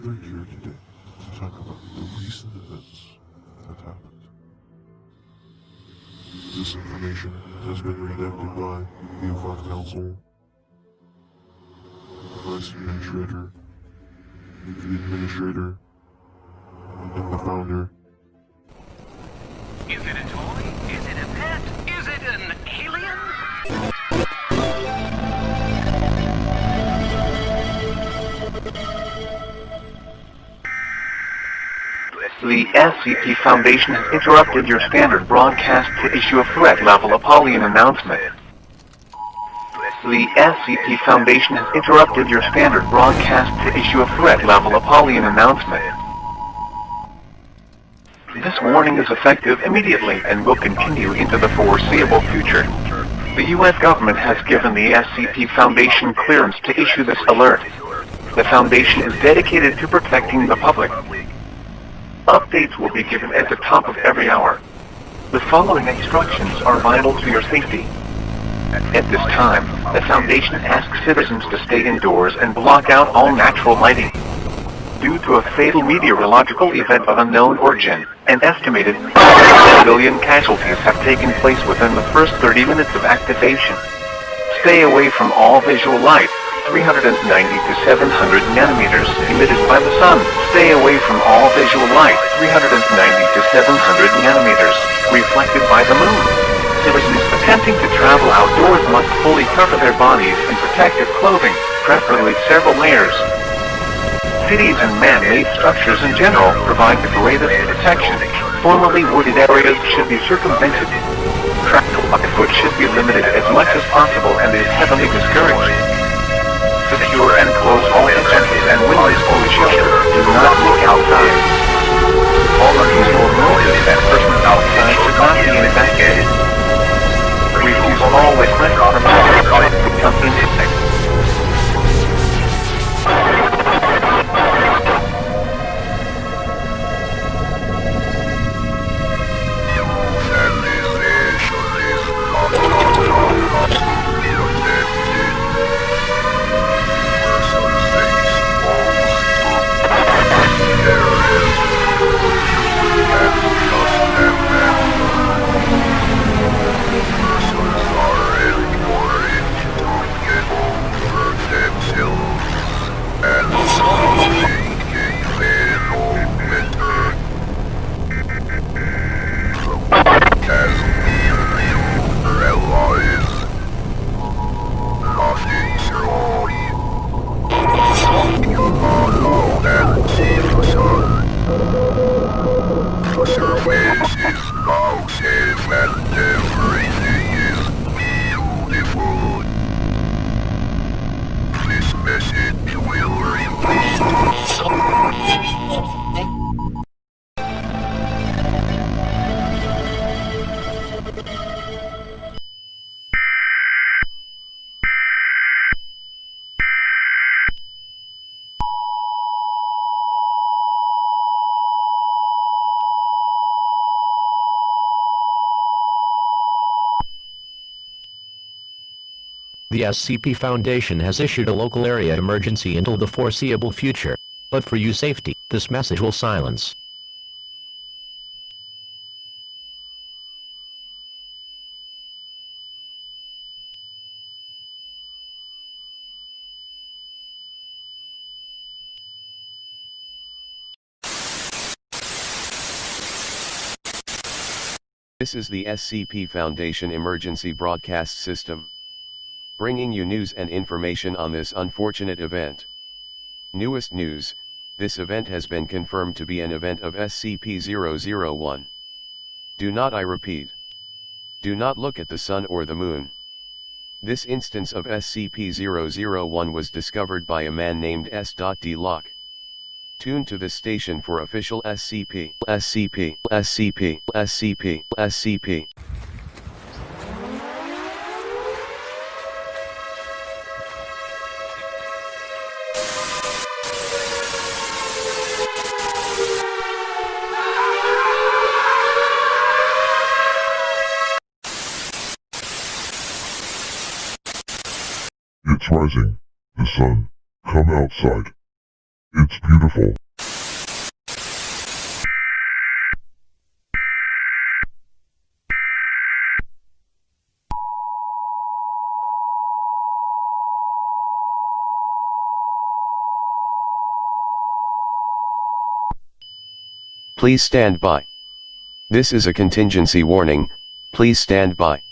gathered here today to talk about the recent events that happened. This information has been redacted by the Avon Council, the Vice Administrator, the Administrator, and the Founder. Is it a toy? Is it a pet? Is it an alien? The SCP Foundation has interrupted your standard broadcast to issue a threat-level Apollyon announcement. The SCP Foundation has interrupted your standard broadcast to issue a threat-level Apollyon announcement. This warning is effective immediately and will continue into the foreseeable future. The U.S. government has given the SCP Foundation clearance to issue this alert. The Foundation is dedicated to protecting the public. Updates will be given at the top of every hour. The following instructions are vital to your safety. At this time, the Foundation asks citizens to stay indoors and block out all natural lighting. Due to a fatal meteorological event of unknown origin, an estimated 1 billion casualties have taken place within the first 30 minutes of activation. Stay away from all visual light, 390 to 700 nanometers emitted by the sun. Stay away from all visual light, 390 to 700 nanometers, reflected by the moon. Citizens attempting to travel outdoors must fully cover their bodies in protective clothing, preferably several layers. Cities and man-made structures in general provide the greatest protection. Formerly wooded areas should be circumvented. Travel by foot should be limited as much as possible and is heavily discouraged. Secure and close all entrances and windows to the shelter. Do not look outside. All unusual noises and persons outside should not be investigated. Refuse all requests from outside the company. The SCP Foundation has issued a local area emergency until the foreseeable future, but for your safety, this message will silence. This is the SCP Foundation Emergency Broadcast System, bringing you news and information on this unfortunate event. Newest news, this event has been confirmed to be an event of SCP-001. Do not, I repeat, do not look at the sun or the moon. This instance of SCP-001 was discovered by a man named S.D. Locke. Tune to this station for official SCP. It's rising. The sun. Come outside. It's beautiful. Please stand by. This is a contingency warning, please stand by.